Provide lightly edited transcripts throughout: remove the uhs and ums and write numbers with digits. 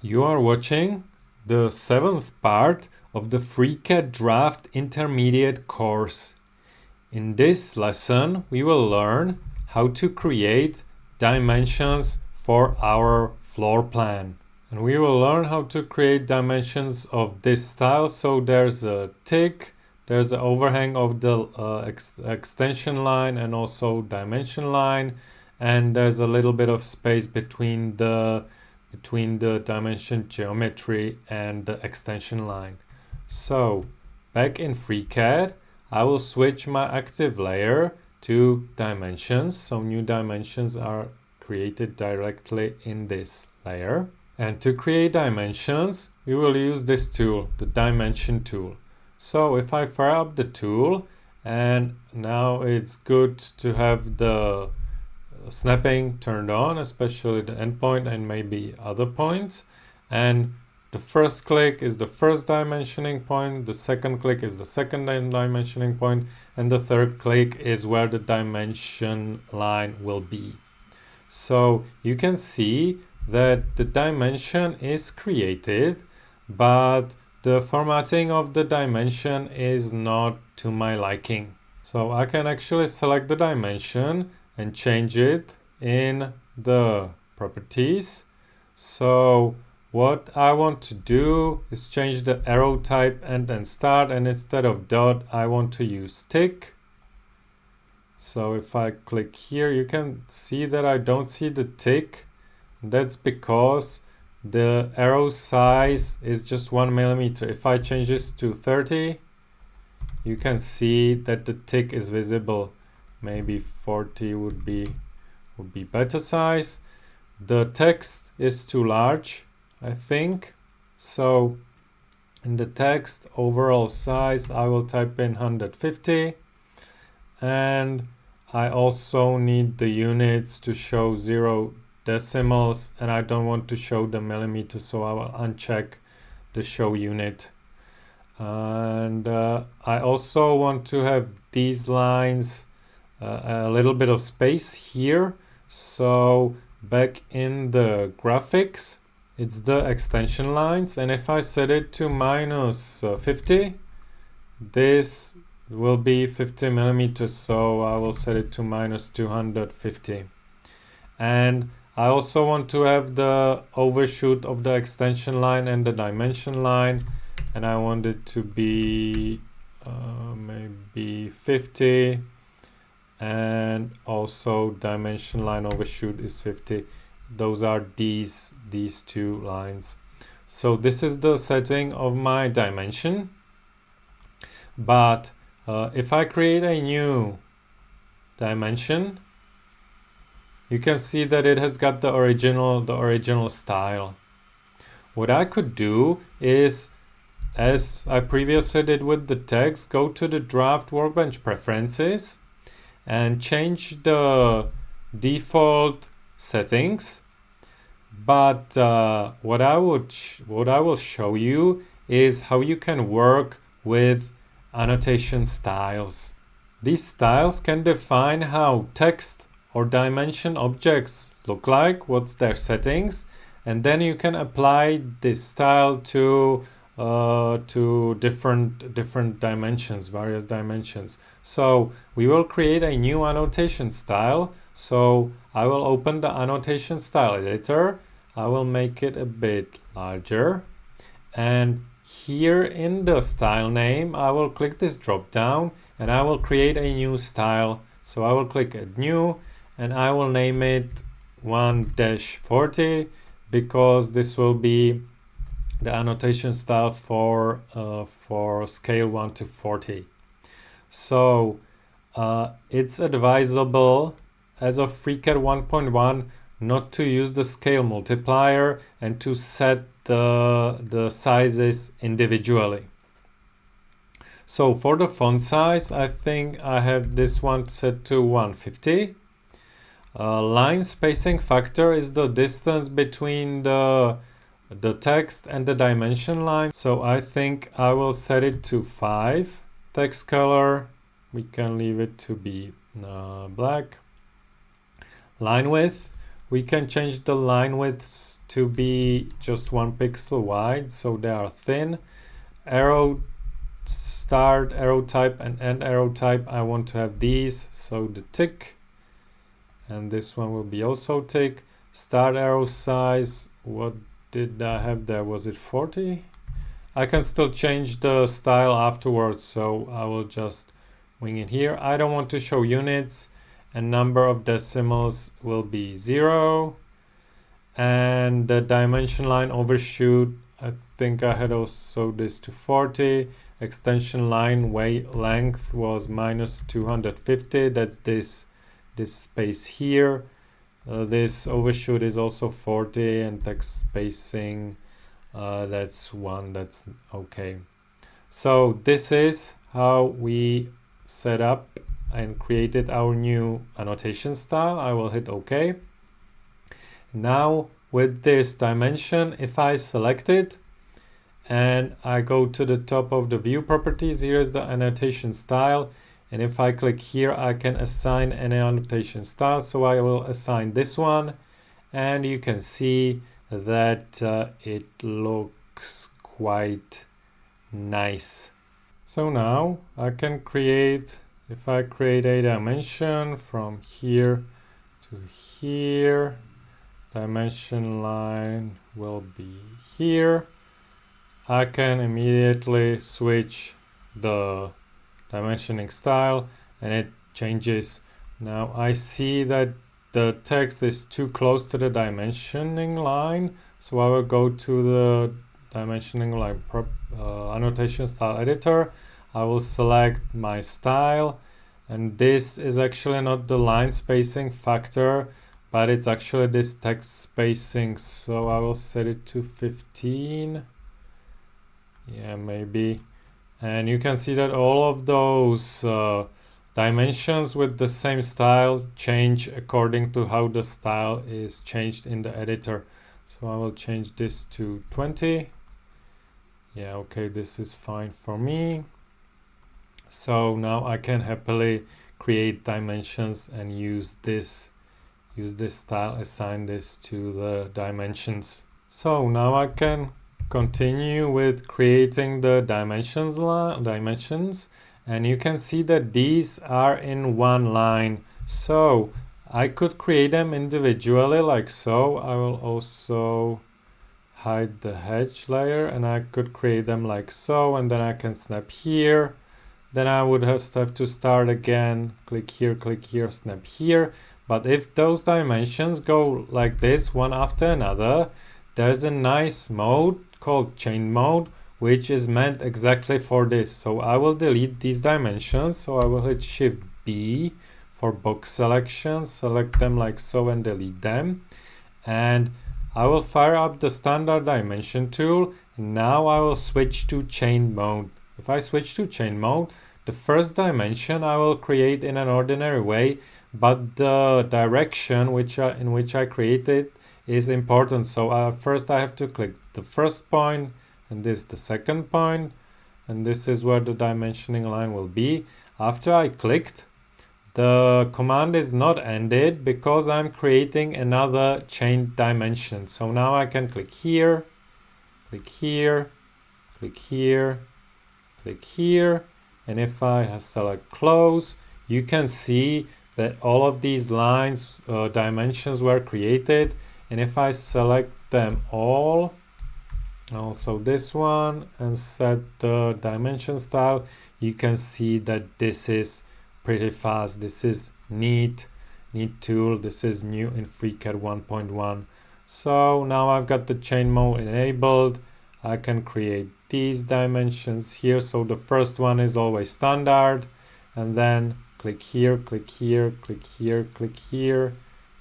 You are watching the 7th part of the FreeCAD Draft Intermediate Course. In this lesson, we will learn how to create dimensions for our floor plan. And we will learn how to create dimensions of this style. So there's a tick, there's an overhang of the extension line and also dimension line. And there's a little bit of space between the dimension geometry and the extension line. So back in FreeCAD, I will switch my active layer to dimensions. So new dimensions are created directly in this layer. And to create dimensions, we will use this tool, the dimension tool. So if I fire up the tool, and now it's good to have the snapping turned on, especially the endpoint and maybe other points. And the first click is the first dimensioning point, the second click is the second dimensioning point, and the third click is where the dimension line will be. So you can see that the dimension is created, but the formatting of the dimension is not to my liking. So I can actually select the dimension and change it in the properties. So what I want to do is change the arrow type and then start, and instead of dot I want to use tick. So if I click here, you can see that I don't see the tick. That's because the arrow size is just 1 millimeter. If I change this to 30, you can see that the tick is visible. Maybe 40 would be better size. The text is too large, I think. So in the text overall size, I will type in 150. And I also need the units to show 0 decimals, and I don't want to show the millimeters, so I will uncheck the show unit. And I also want to have these lines a little bit of space here. So back in the graphics, it's the extension lines, and if I set it to minus 50, this will be 50 millimeters, so I will set it to minus 250. And I also want to have the overshoot of the extension line and the dimension line, and I want it to be maybe 50, and also dimension line overshoot is 50. Those are these two lines. So this is the setting of my dimension. But if I create a new dimension, you can see that it has got the original style. What I could do is, as I previously did with the text, go to the Draft Workbench preferences and change the default settings. But what I will show you is how you can work with annotation styles. These styles can define how text or dimension objects look like, what's their settings, and then you can apply this style to different dimensions, various dimensions. So we will create a new annotation style. So I will open the annotation style editor. I will make it a bit larger, and here in the style name, I will click this drop down and I will create a new style. So I will click add new and I will name it 1-40 because this will be the annotation style for scale 1 to 40. So it's advisable as of FreeCAD 1.1 not to use the scale multiplier and to set the sizes individually. So for the font size, I think I have this one set to 150. Line spacing factor is the distance between the text and the dimension line. So I think I will set it to 5. Text color, we can leave it to be black. Line width, we can change the line widths to be just 1 pixel wide, so they are thin. Arrow start arrow type and end arrow type, I want to have these, so the tick, and this one will be also tick. Start arrow size, what did I have there? Was it 40? I can still change the style afterwards, so I will just wing it here. I don't want to show units, and number of decimals will be 0. And the dimension line overshoot, I think I had also this to 40. Extension line length was minus 250. That's this space here. This overshoot is also 40, and text spacing, that's 1. That's okay. So this is how we set up and created our new annotation style. I will hit OK. Now with this dimension, if I select it and I go to the top of the view properties, here's the annotation style. And if I click here, I can assign any annotation style. So I will assign this one, and you can see that it looks quite nice. So now I can create, if I create a dimension from here to here, dimension line will be here. I can immediately switch the dimensioning style and it changes. Now I see that the text is too close to the dimensioning line, so I will go to the dimensioning line annotation style editor. I will select my style, and this is actually not the line spacing factor, but it's actually this text spacing, so I will set it to 15. Yeah, maybe. And you can see that all of those dimensions with the same style change according to how the style is changed in the editor. So I will change this to 20. Yeah, okay, this is fine for me. So now I can happily create dimensions and use this style, assign this to the dimensions. So now I can continue with creating the dimensions, and you can see that these are in one line. So I could create them individually like so. I will also hide the hedge layer, and I could create them like so, and then I can snap here. Then I would have to start again, click here, snap here. But if those dimensions go like this, one after another, there's a nice mode called chain mode, which is meant exactly for this. So I will delete these dimensions. So I will hit Shift B for box selection, select them like so and delete them. And I will fire up the standard dimension tool. Now I will switch to chain mode. If I switch to chain mode, the first dimension I will create in an ordinary way, but the direction in which I created is important. So first I have to click the first point, and this the second point, and this is where the dimensioning line will be. After I clicked, the command is not ended because I'm creating another chain dimension. So now I can click here, click here, click here, click here, and if I select close, you can see that all of these lines, dimensions were created. And if I select them all, also this one, and set the dimension style, you can see that this is pretty fast. This is neat tool. This is new in FreeCAD 1.1. So now I've got the chain mode enabled. I can create these dimensions here. So the first one is always standard, and then click here, click here, click here, click here,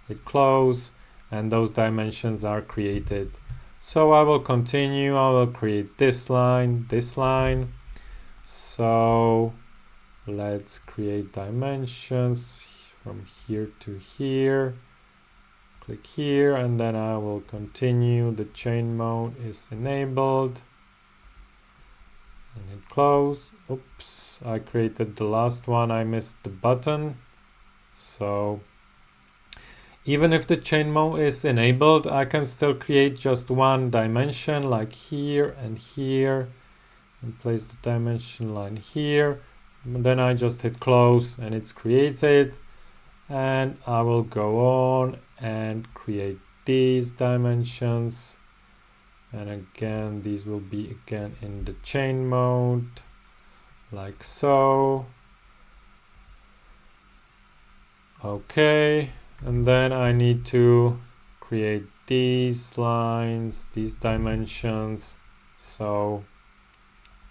hit close, and those dimensions are created. So I will continue. I will create this line, this line. So let's create dimensions from here to here. Click here, and then I will continue. The chain mode is enabled. And hit close. Oops, I created the last one. I missed the button. So Even if the chain mode is enabled, I can still create just one dimension like here and here and place the dimension line here. And then I just hit close and it's created. And I will go on and create these dimensions. And again, these will be again in the chain mode, like so. Okay, and then I need to create these lines, these dimensions. So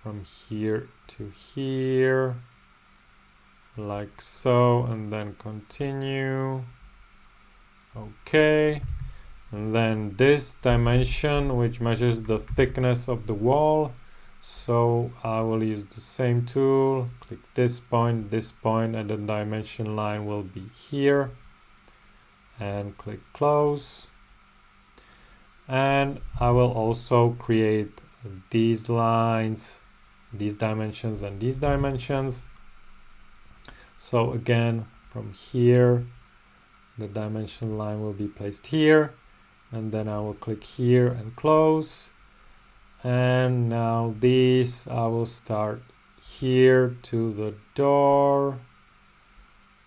from here to here, like so, and then continue. Okay, and then this dimension, which measures the thickness of the wall. So I will use the same tool, click this point, and the dimension line will be here. And click close. And I will also create these lines, these dimensions, and these dimensions. So again, from here, the dimension line will be placed here. And then I will click here and close. And now these I will start here to the door,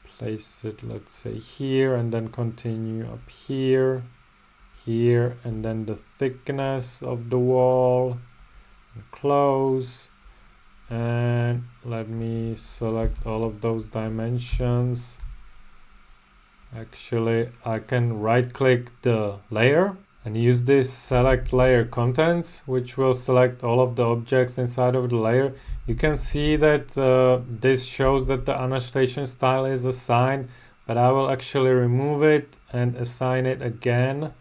place it, let's say here, and then continue up here, here, and then the thickness of the wall, and close. And let me select all of those dimensions. Actually, I can right click the layer and use this select layer contents, which will select all of the objects inside of the layer. You can see that this shows that the annotation style is assigned, but I will actually remove it and assign it again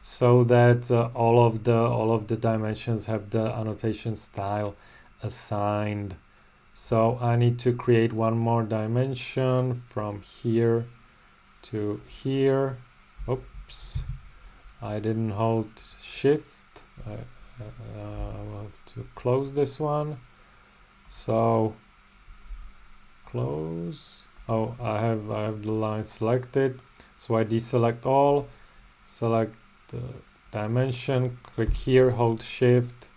so that all of the dimensions have the annotation style assigned. So I need to create one more dimension from here to here. Oops, I didn't hold shift. I will have to close this one. So close. Oh, I have the line selected. So I deselect all, select the dimension, click here, hold shift,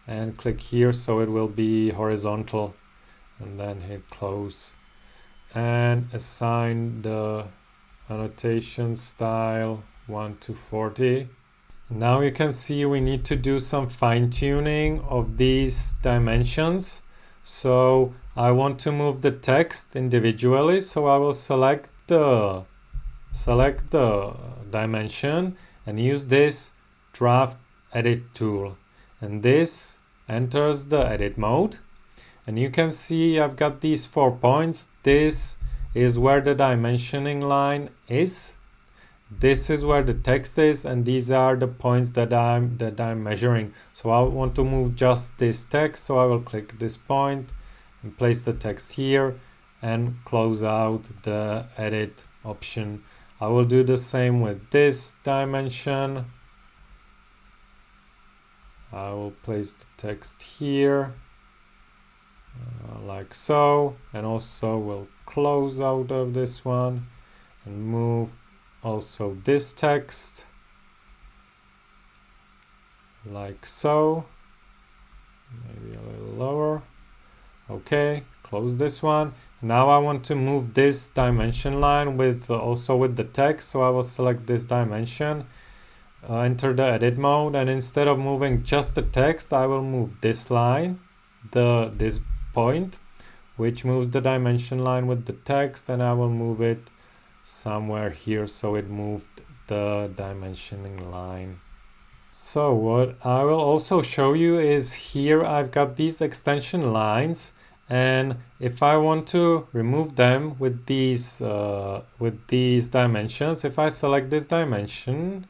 and click here so it will be horizontal, and then hit close and assign the annotation style 1 to 40. Now you can see we need to do some fine-tuning of these dimensions. So I want to move the text individually, so I will select the dimension and use this draft edit tool, and this enters the edit mode. And you can see I've got these 4 points. This is where the dimensioning line is. This is where the text is, and these are the points that I'm measuring. So I want to move just this text, so I will click this point and place the text here and close out the edit option. I will do the same with this dimension. I will place the text here like so, and also we'll close out of this one and move also this text like so, maybe a little lower. Okay, close this one. Now I want to move this dimension line with also with the text, so I will select this dimension, enter the edit mode, and instead of moving just the text, I will move this line, this point, which moves the dimension line with the text, and I will move it somewhere here so it moved the dimensioning line. So what I will also show you is here I've got these extension lines, and if I want to remove them with these dimensions, if I select this dimension,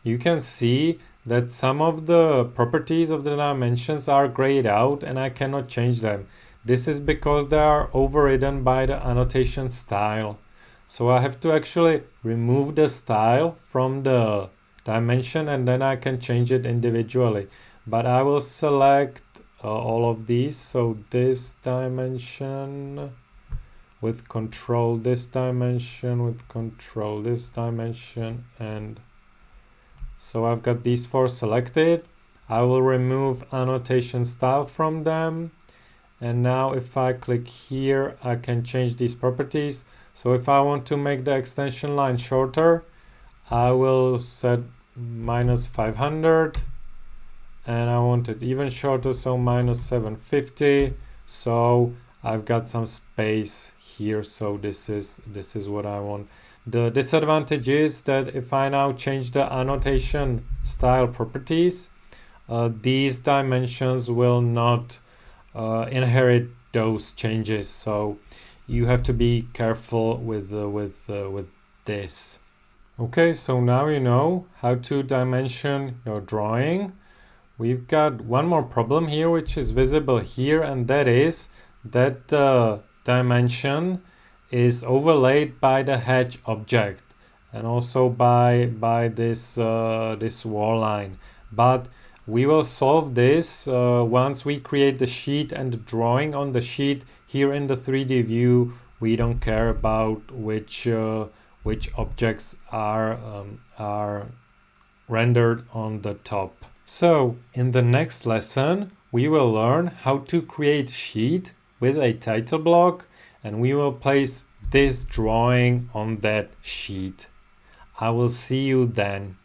you can see that some of the properties of the dimensions are grayed out and I cannot change them. This is because they are overridden by the annotation style. So I have to actually remove the style from the dimension and then I can change it individually. But I will select all of these. So this dimension, with control this dimension, with control this dimension, and so I've got these 4 selected. I will remove annotation style from them. And now if I click here, I can change these properties. So if I want to make the extension line shorter, I will set -500. And I want it even shorter, so -750. So I've got some space here, so this is what I want. The disadvantage is that if I now change the annotation style properties, these dimensions will not inherit those changes, so you have to be careful with this. Okay, so now you know how to dimension your drawing. We've got one more problem here, which is visible here, and that is that the dimension is overlaid by the hedge object and also by this this wall line. But we will solve this once we create the sheet and the drawing on the sheet. Here in the 3D view, we don't care about which objects are rendered on the top. So in the next lesson, we will learn how to create sheet with a title block, and we will place this drawing on that sheet. I will see you then.